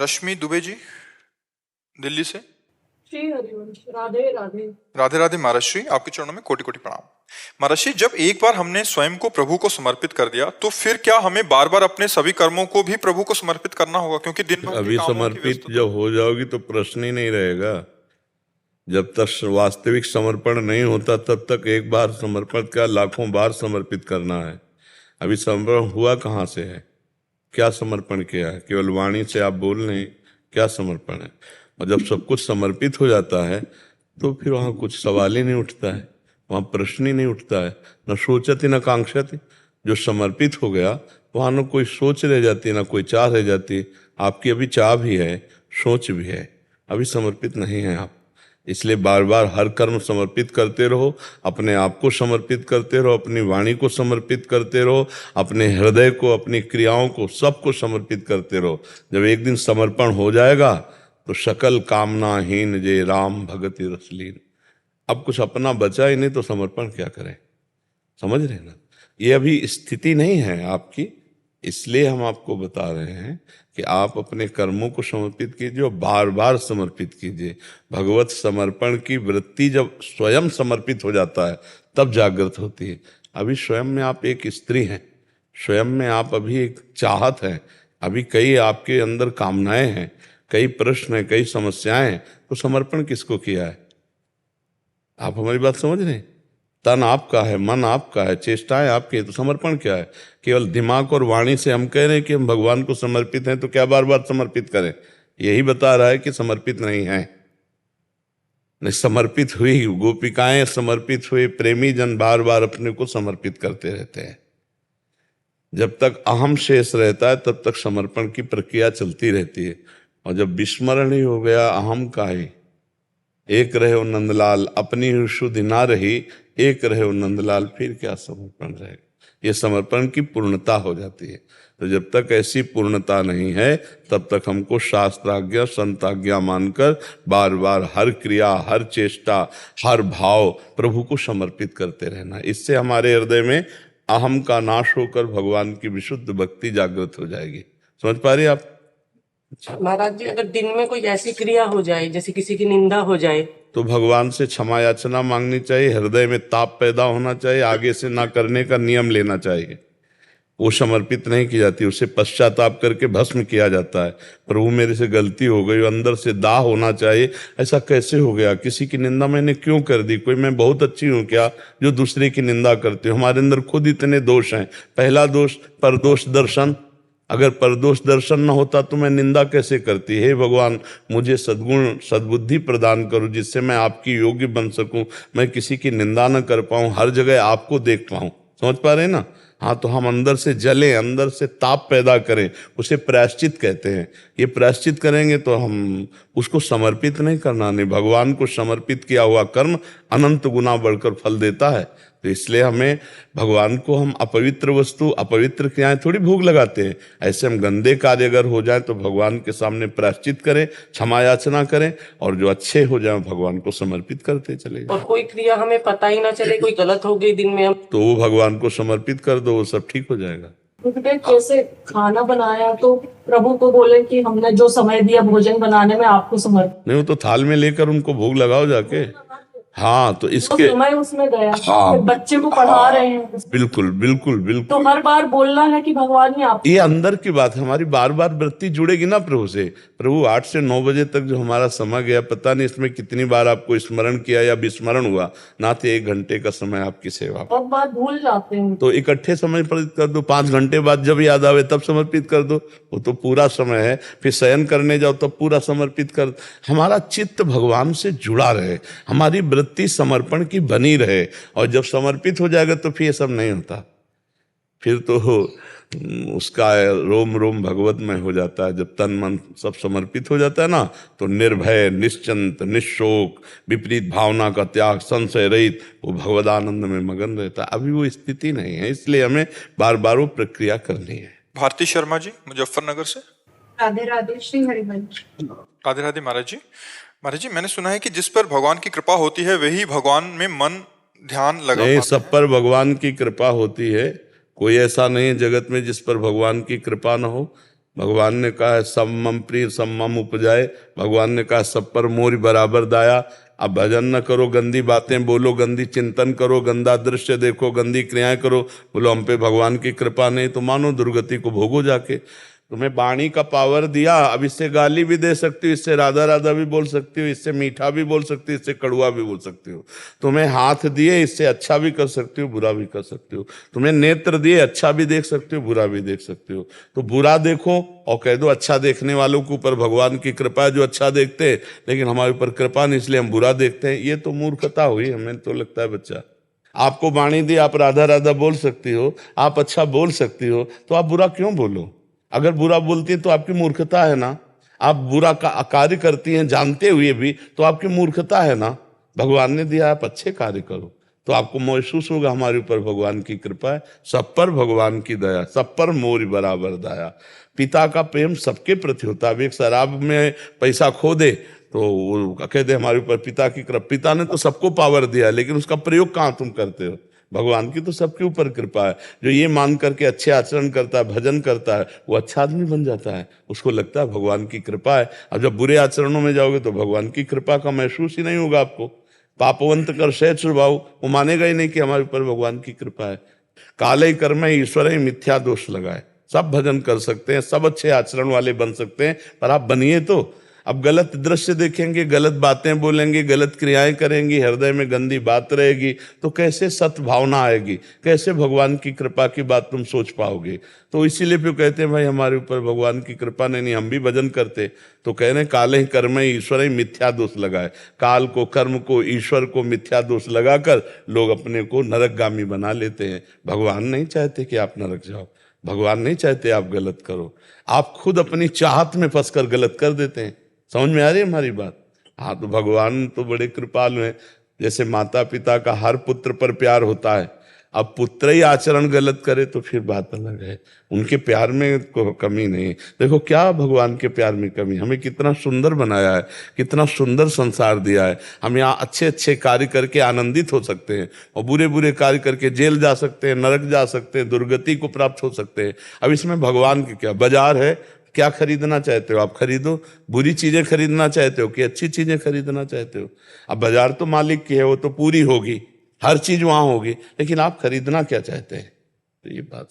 रश्मि दुबे जी दिल्ली से। श्री हरिवंश। राधे राधे। राधे राधे महाराज, आपके चरणों में कोटि कोटि प्रणाम। महाराज, जब एक बार हमने स्वयं को प्रभु को समर्पित कर दिया तो फिर क्या हमें बार बार अपने सभी कर्मों को भी प्रभु को समर्पित करना होगा? क्योंकि दिन भर अभी समर्पित जब हो जाओगी तो प्रश्न ही नहीं रहेगा। जब तक वास्तविक समर्पण नहीं होता तब तक एक बार समर्पण का लाखों बार समर्पित करना है। अभी समर्पण हुआ कहाँ से है? क्या समर्पण किया है? केवल वाणी से आप बोल रहे हैं, क्या समर्पण है? और जब सब कुछ समर्पित हो जाता है तो फिर वहाँ कुछ सवाल ही नहीं उठता है, वहाँ प्रश्न ही नहीं उठता है। न सोचती न कांक्षती। जो समर्पित हो गया वहाँ न कोई सोच रह जाती है, न कोई चाह रह जाती। आपकी अभी चाह भी है, सोच भी है, अभी समर्पित नहीं है आप। इसलिए बार बार हर कर्म समर्पित करते रहो, अपने आप को समर्पित करते रहो, अपनी वाणी को समर्पित करते रहो, अपने हृदय को, अपनी क्रियाओं को, सबको समर्पित करते रहो। जब एक दिन समर्पण हो जाएगा तो सकल कामनाहीन जय राम भगति रसलीन। अब कुछ अपना बचा ही नहीं तो समर्पण क्या करें? समझ रहे ना? ये अभी स्थिति नहीं है आपकी, इसलिए हम आपको बता रहे हैं कि आप अपने कर्मों को समर्पित कीजिए और बार बार समर्पित कीजिए। भगवत समर्पण की वृत्ति जब स्वयं समर्पित हो जाता है तब जागृत होती है। अभी स्वयं में आप एक स्त्री हैं, स्वयं में आप अभी एक चाहत हैं, अभी कई आपके अंदर कामनाएं हैं, कई प्रश्न हैं, कई समस्याएं हैं, तो समर्पण किसको किया है? आप हमारी बात समझ रहे हैं? तन आपका है, मन आपका है, चेष्टाएं आपकी है, तो समर्पण क्या है? केवल दिमाग और वाणी से हम कह रहे हैं कि हम भगवान को समर्पित हैं, तो क्या बार बार समर्पित करें? यही बता रहा है कि समर्पित नहीं है। नहीं, समर्पित हुई गोपिकाएं, समर्पित हुए प्रेमी जन बार बार अपने को समर्पित करते रहते हैं। जब तक अहम शेष रहता है तब तक समर्पण की प्रक्रिया चलती रहती है, और जब विस्मरण ही हो गया अहम का ही, एक रहे हो नंदलाल अपनी शुद्धि ना रही, एक रहे हो नंदलाल, फिर क्या समर्पण रहेगा? ये समर्पण की पूर्णता हो जाती है। तो जब तक ऐसी पूर्णता नहीं है तब तक हमको शास्त्राज्ञा संताज्ञा मानकर बार बार हर क्रिया, हर चेष्टा, हर भाव प्रभु को समर्पित करते रहना। इससे हमारे हृदय में अहम का नाश होकर भगवान की विशुद्ध भक्ति जागृत हो जाएगी। समझ पा रही आप? महाराज जी, अगर दिन में कोई ऐसी क्रिया हो जाए जैसे किसी की निंदा हो जाए तो भगवान से क्षमा याचना मांगनी चाहिए, हृदय में ताप पैदा होना चाहिए, आगे से ना करने का नियम लेना चाहिए। वो समर्पित नहीं की जाती, उसे पश्चाताप करके भस्म किया जाता है। प्रभु मेरे से गलती हो गई, अंदर से दाह होना चाहिए, ऐसा कैसे हो गया? किसी की निंदा मैंने क्यों कर दी? कोई मैं बहुत अच्छी हूँ क्या जो दूसरे की निंदा करती हूँ? हमारे अंदर खुद इतने दोष हैं। पहला दोष परदोष दर्शन। अगर परदोष दर्शन न होता तो मैं निंदा कैसे करती? हे भगवान, मुझे सद्गुण सद्बुद्धि प्रदान करो जिससे मैं आपकी योग्य बन सकूं, मैं किसी की निंदा न कर पाऊं, हर जगह आपको देख पाऊं। समझ पा रहे हैं ना? हाँ, तो हम अंदर से जलें, अंदर से ताप पैदा करें, उसे प्रायश्चित कहते हैं। ये प्रायश्चित करेंगे तो हम उसको समर्पित नहीं करना। नहीं, भगवान को समर्पित किया हुआ कर्म अनंत गुना बढ़कर फल देता है। तो इसलिए हमें भगवान को हम अपवित्र वस्तु, अपवित्र क्रियाएं थोड़ी भोग लगाते हैं। ऐसे हम गंदे कार्य अगर हो जाए तो भगवान के सामने प्रायश्चित करें, क्षमा याचना करें, और जो अच्छे हो जाए भगवान को समर्पित करते चले जाए। और कोई क्रिया हमें पता ही ना चले, कोई गलत हो गई दिन में हम, तो वो भगवान को समर्पित कर दो, वो सब ठीक हो जाएगा। जैसे खाना बनाया तो प्रभु को बोले कि हमने जो समय दिया भोजन बनाने में आपको समर्पित। नहीं, वो तो थाल में लेकर उनको भोग लगाओ जाके। हाँ, तो इसके समय उसमें गया। हाँ, बच्चे को पढ़ा रहे हैं। बिल्कुल बिल्कुल बिल्कुल। तो हर बार बोलना है कि भगवान ही आप। ये अंदर की बात है, हमारी बार बार वृत्ति जुड़ेगी ना प्रभु से। प्रभु 8 से 9 बजे तक जो हमारा समय गया, पता नहीं इसमें कितनी बार आपको स्मरण किया या विस्मरण हुआ ना। तो 1 घंटे का समय आपकी सेवा, बहुत बार भूल जाते हैं। तो इकट्ठे समर्पित कर दो। 5 घंटे बाद जब याद आवे तब समर्पित कर दो, वो तो पूरा समय है। फिर शयन करने जाओ तब पूरा समर्पित कर। हमारा चित्त भगवान से जुड़ा रहे, हमारी वृत्ति समर्पण की बनी रहे, और जब समर्पित हो जाएगा तो फिर ये सब नहीं होता। फिर तो उसका रोम रोम भगवतमय हो जाता है। जब तन मन सब समर्पित हो जाता है ना, तो निर्भय, निश्चिंत, निशोक, विपरीत भावना का त्याग, संशय रहित वो भगवदानंद में मगन रहता है। अभी वो स्थिति नहीं है, इसलिए हमें बार बार वो प्रक्रिया करनी है। भारती शर्मा जी मुजफ्फरनगर से। राधे राधे। श्री हरिवंश। राधे राधे महाराज जी। महाराज जी, मैंने सुना है कि जिस पर भगवान की कृपा होती है वही भगवान में मन ध्यान लगा नहीं, पाता सब है। पर भगवान की कृपा होती है। कोई ऐसा नहीं है जगत में जिस पर भगवान की कृपा न हो। भगवान ने कहा है समम प्रिय समम उपजाए, भगवान ने कहा सब पर मोर बराबर दाया। अब भजन न करो, गंदी बातें बोलो, गंदी चिंतन करो, गंदा दृश्य देखो, गंदी क्रियाएं करो, बोलो हम पे भगवान की कृपा नहीं, तो मानो दुर्गति को भोगो जाके। तुम्हें वाणी का पावर दिया, अब इससे गाली भी दे सकती हो, इससे राधा राधा भी बोल सकती हो, इससे मीठा भी बोल सकती हो, इससे कड़वा भी बोल सकती हो। तुम्हें हाथ दिए, इससे अच्छा भी कर सकती हो, बुरा भी कर सकती हो। तुम्हें नेत्र दिए, अच्छा भी देख सकते हो, बुरा भी देख सकते हो। तो बुरा देखो और कह दो अच्छा देखने वालों के ऊपर भगवान की कृपा है, जो अच्छा देखते हैं, लेकिन हमारे ऊपर कृपा नहीं इसलिए हम बुरा देखते हैं। ये तो मूर्खता हुई, हमें तो लगता है बच्चा। आपको वाणी दी, आप राधा राधा बोल सकती हो, आप अच्छा बोल सकती हो, तो आप बुरा क्यों बोलो? अगर बुरा बोलती है तो आपकी मूर्खता है ना। आप बुरा का कार्य करती हैं जानते हुए भी, तो आपकी मूर्खता है ना। भगवान ने दिया, आप अच्छे कार्य करो, तो आपको महसूस होगा हमारे ऊपर भगवान की कृपा है, सब पर भगवान की दया, सब पर मोर बराबर दया। पिता का प्रेम सबके प्रति होता है। अब एक शराब में पैसा खो दे तो वो कह दे हमारे ऊपर पिता की कृपा। पिता ने तो सबको पावर दिया, लेकिन उसका प्रयोग कहाँ तुम करते हो? भगवान की तो सबके ऊपर कृपा है। जो ये मान करके अच्छे आचरण करता है, भजन करता है, वो अच्छा आदमी बन जाता है, उसको लगता है भगवान की कृपा है। अब जब बुरे आचरणों में जाओगे तो भगवान की कृपा का महसूस ही नहीं होगा आपको। पापवंत कर सहज स्वभाव, वो मानेगा ही नहीं कि हमारे ऊपर भगवान की कृपा है। काले कर्म ईश्वर ही मिथ्या दोष लगाए। सब भजन कर सकते हैं, सब अच्छे आचरण वाले बन सकते हैं, पर आप बनिए तो। अब गलत दृश्य देखेंगे, गलत बातें बोलेंगे, गलत क्रियाएं करेंगी, हृदय में गंदी बात रहेगी, तो कैसे सद्भावना आएगी, कैसे भगवान की कृपा की बात तुम सोच पाओगे? तो इसीलिए फिर कहते हैं भाई हमारे ऊपर भगवान की कृपा नहीं, हम भी भजन करते। तो कह रहे काले ही कर्म ईश्वर ही मिथ्या दोष लगाए। काल को, कर्म को, ईश्वर को मिथ्या दोष लगाकर लोग अपने को नरकगामी बना लेते हैं। भगवान नहीं चाहते कि आप नरक जाओ, भगवान नहीं चाहते आप गलत करो, आप खुद अपनी चाहत में फंसकर गलत कर देते हैं। समझ में आ रही है हमारी बात? हाँ, तो भगवान तो बड़े कृपालु हैं। जैसे माता पिता का हर पुत्र पर प्यार होता है, अब पुत्र ही आचरण गलत करे तो फिर बात अलग है। उनके प्यार में कोई कमी नहीं। देखो क्या भगवान के प्यार में कमी, हमें कितना सुंदर बनाया है, कितना सुंदर संसार दिया है। हम यहाँ अच्छे अच्छे कार्य करके आनंदित हो सकते हैं, और बुरे बुरे कार्य करके जेल जा सकते हैं, नरक जा सकते हैं, दुर्गति को प्राप्त हो सकते हैं। अब इसमें भगवान की क्या? बाजार है, क्या खरीदना चाहते हो आप खरीदो। बुरी चीजें खरीदना चाहते हो कि अच्छी चीजें खरीदना चाहते हो? अब बाजार तो मालिक की है, वो तो पूरी होगी, हर चीज वहां होगी, लेकिन आप खरीदना क्या चाहते हैं? तो ये बात